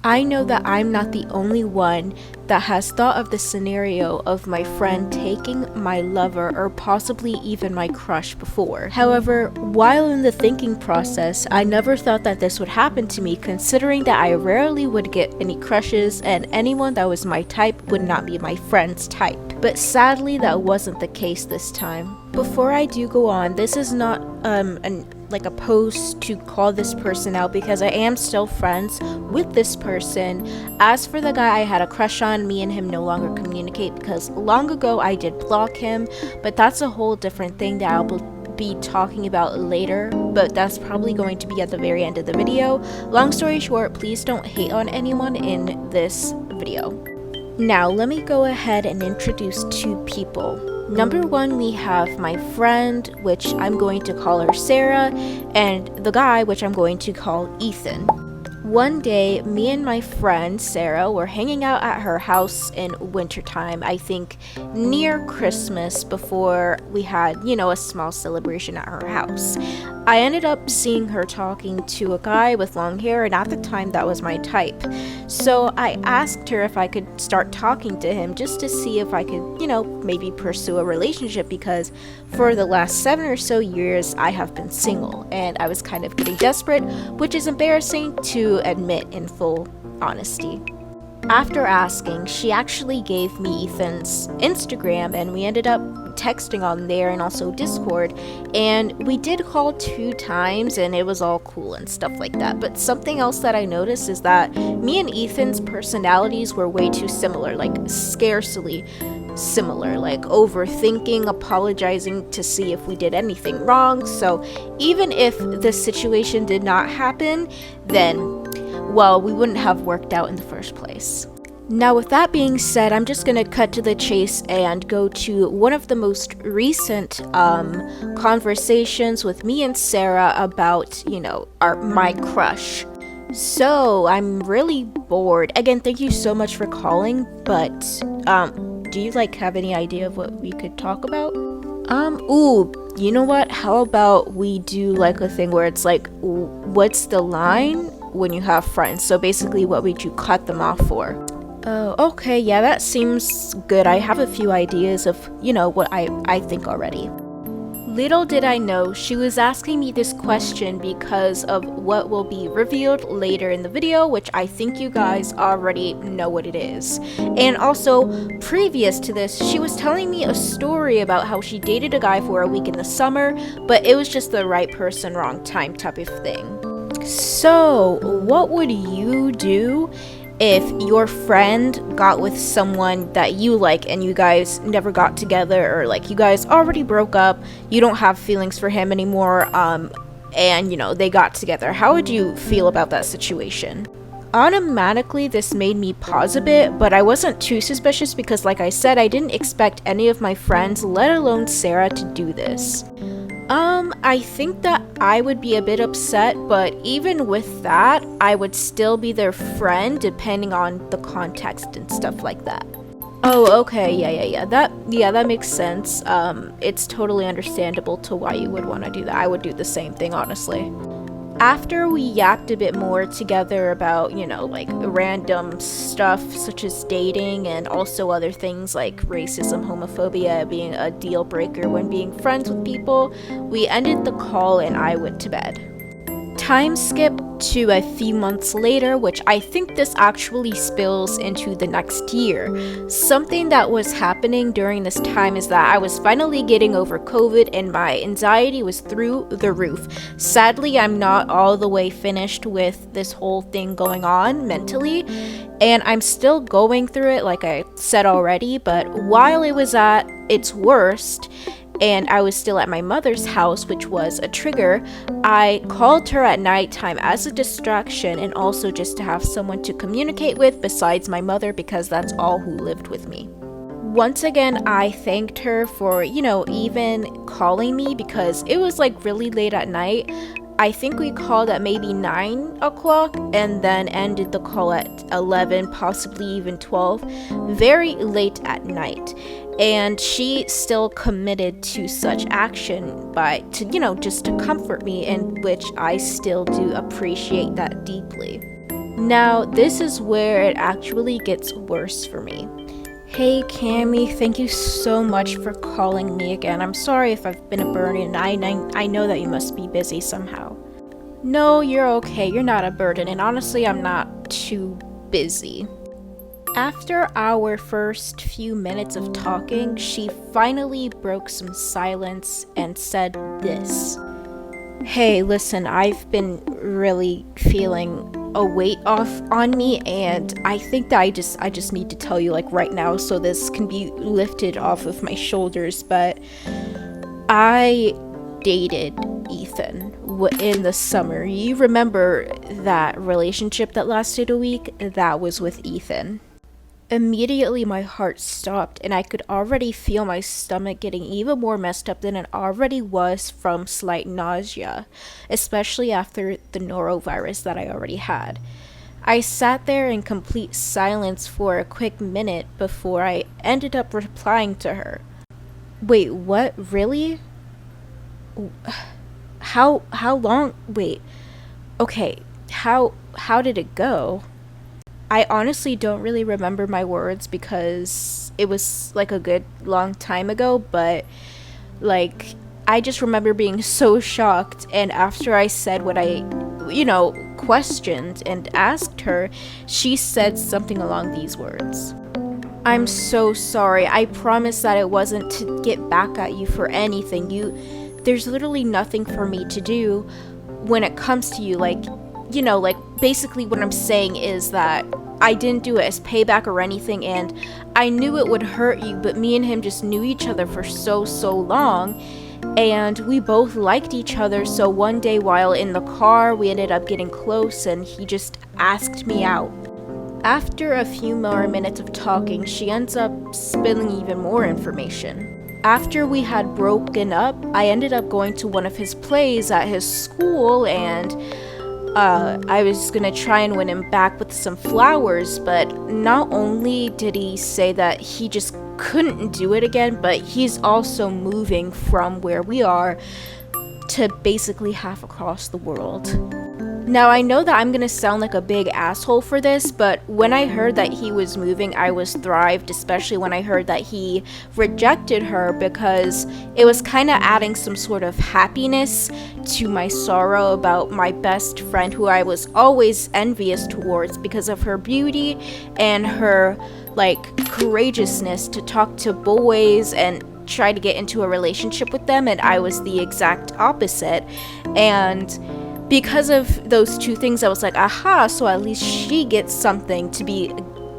I know that I'm not the only one that has thought of the scenario of my friend taking my lover or possibly even my crush before. However, while in the thinking process, I never thought that this would happen to me, considering that I rarely would get any crushes and anyone that was my type would not be my friend's type. But sadly, that wasn't the case this time. Before I do go on, this is not a post to call this person out, because I am still friends with this person. As for the guy I had a crush on, me and him no longer communicate because long ago I did block him, but that's a whole different thing that I'll be talking about later, but that's probably going to be at the very end of the video. Long story short, please don't hate on anyone in this video. Now let me go ahead and introduce two people. Number one, we have my friend, which I'm going to call her Sarah, and the guy, which I'm going to call Ethan. One day, me and my friend Sarah were hanging out at her house in wintertime, I think near Christmas, before we had, a small celebration at her house. I ended up seeing her talking to a guy with long hair, and at the time that was my type. So I asked her if I could start talking to him just to see if I could, maybe pursue a relationship, because for the last 7 or so years I have been single and I was kind of getting desperate, which is embarrassing to admit in full honesty. After asking, she actually gave me Ethan's Instagram and we ended up texting on there and also Discord, and we did call 2 times and it was all cool and stuff like that. But something else that I noticed is that me and Ethan's personalities were way too similar, like scarcely similar, like overthinking, apologizing to see if we did anything wrong. So even if the situation did not happen, then we wouldn't have worked out in the first place. Now, with that being said, I'm just gonna cut to the chase and go to one of the most recent conversations with me and Sarah about, my crush. So, I'm really bored. Again, thank you so much for calling, but do you have any idea of what we could talk about? You know what? How about we do a thing where it's what's the line when you have friends? So basically, what would you cut them off for? Oh, okay, yeah, that seems good. I have a few ideas of, what I think already. Little did I know she was asking me this question because of what will be revealed later in the video, which I think you guys already know what it is. And also, previous to this, she was telling me a story about how she dated a guy for a week in the summer, but it was just the right person, wrong time type of thing. So, what would you do if your friend got with someone that you like and you guys never got together, or you guys already broke up, you don't have feelings for him anymore, and they got together? How would you feel about that situation? Automatically, this made me pause a bit, but I wasn't too suspicious because, like I said, I didn't expect any of my friends, let alone Sarah, to do this. I think that I would be a bit upset, but even with that, I would still be their friend depending on the context and stuff like that. Oh, okay, yeah, that makes sense. It's totally understandable to why you would want to do that. I would do the same thing, honestly. After we yapped a bit more together about, random stuff such as dating and also other things like racism, homophobia being a deal breaker when being friends with people, we ended the call and I went to bed. Time skip to a few months later, which I think this actually spills into the next year. Something that was happening during this time is that I was finally getting over COVID and my anxiety was through the roof. Sadly, I'm not all the way finished with this whole thing going on mentally, and I'm still going through it, like I said already, but while it was at its worst, and I was still at my mother's house, which was a trigger, I called her at nighttime as a distraction and also just to have someone to communicate with besides my mother, because that's all who lived with me. Once again, I thanked her for, even calling me, because it was really late at night. I think we called at maybe 9 o'clock and then ended the call at 11, possibly even 12, very late at night. And she still committed to such action just to comfort me, and which I still do appreciate that deeply. Now, this is where it actually gets worse for me. Hey Cammy, thank you so much for calling me again. I'm sorry if I've been a burden. I know that you must be busy somehow. No, you're okay. You're not a burden, and honestly, I'm not too busy. After our first few minutes of talking, she finally broke some silence and said this. Hey, listen, I've been really feeling a weight off on me, and I think that I just need to tell you like right now so this can be lifted off of my shoulders, but I dated Ethan in the summer. You remember that relationship that lasted a week? That was with Ethan. Immediately my heart stopped, and I could already feel my stomach getting even more messed up than it already was from slight nausea, especially after the norovirus that I already had. I sat there in complete silence for a quick minute before I ended up replying to her. Wait, what? Really? How long? Wait. Okay, how did it go? I honestly don't really remember my words because it was like a good long time ago, but like I just remember being so shocked, and after I said what I, questioned and asked her, she said something along these words. I'm so sorry. I promise that it wasn't to get back at you for anything. There's literally nothing for me to do when it comes to you, like basically what I'm saying is that I didn't do it as payback or anything, and I knew it would hurt you, but me and him just knew each other for so long, and we both liked each other, so one day while in the car, we ended up getting close, and he just asked me out. After a few more minutes of talking, she ends up spilling even more information. After we had broken up, I ended up going to one of his plays at his school, and I was gonna try and win him back with some flowers, but not only did he say that he just couldn't do it again, but he's also moving from where we are to basically half across the world. Now, I know that I'm gonna sound like a big asshole for this, but when I heard that he was moving, I was thrived, especially when I heard that he rejected her, because it was kind of adding some sort of happiness to my sorrow about my best friend, who I was always envious towards because of her beauty and her, courageousness to talk to boys and try to get into a relationship with them, and I was the exact opposite. And because of those two things, I was like, aha, so at least she gets something to be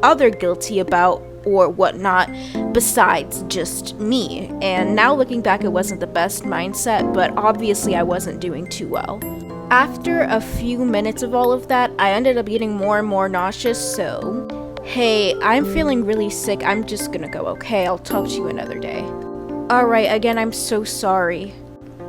other guilty about or whatnot besides just me. And now looking back, it wasn't the best mindset, but obviously I wasn't doing too well. After a few minutes of all of that, I ended up getting more and more nauseous, so hey, I'm feeling really sick. I'm just gonna go, okay? I'll talk to you another day. Alright, again, I'm so sorry.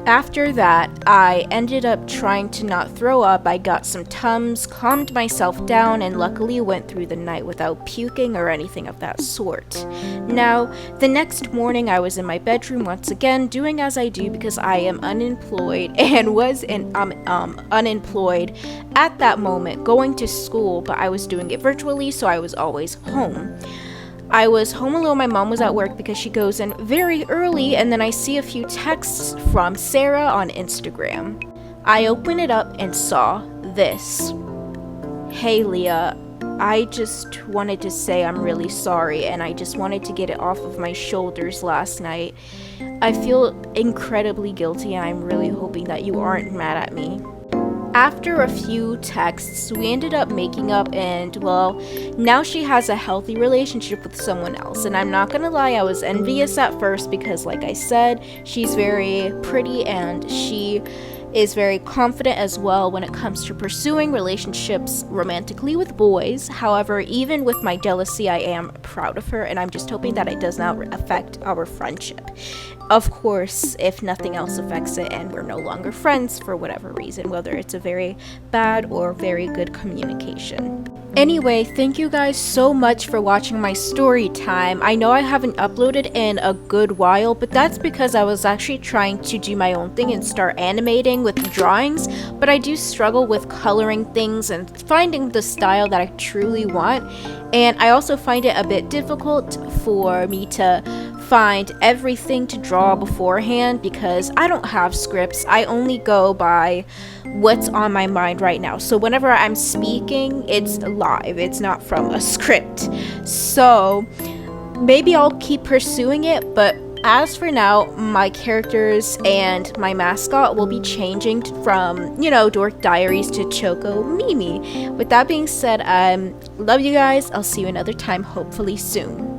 After that, I ended up trying to not throw up. I got some Tums, calmed myself down, and luckily went through the night without puking or anything of that sort. Now, the next morning I was in my bedroom once again, doing as I do because I am unemployed and was unemployed at that moment, going to school, but I was doing it virtually, so I was always home. I was home alone. My mom was at work because she goes in very early, and then I see a few texts from Sarah on Instagram. I open it up and saw this. Hey Leah, I just wanted to say I'm really sorry, and I just wanted to get it off of my shoulders last night. I feel incredibly guilty, and I'm really hoping that you aren't mad at me. After a few texts, we ended up making up, and well, now she has a healthy relationship with someone else. And I'm not gonna lie, I was envious at first because, like I said, she's very pretty and she is very confident as well when it comes to pursuing relationships romantically with boys. However, even with my jealousy, I am proud of her, and I'm just hoping that it does not affect our friendship. Of course, if nothing else affects it and we're no longer friends for whatever reason, whether it's a very bad or very good communication. Anyway, thank you guys so much for watching my story time. I know I haven't uploaded in a good while, but that's because I was actually trying to do my own thing and start animating amazing with drawings, but I do struggle with coloring things and finding the style that I truly want. And I also find it a bit difficult for me to find everything to draw beforehand because I don't have scripts. I only go by what's on my mind right now. So whenever I'm speaking, it's live, it's not from a script. So maybe I'll keep pursuing it, but as for now, my characters and my mascot will be changing from, Dork Diaries to Choco Mimi. With that being said, love you guys. I'll see you another time, hopefully soon.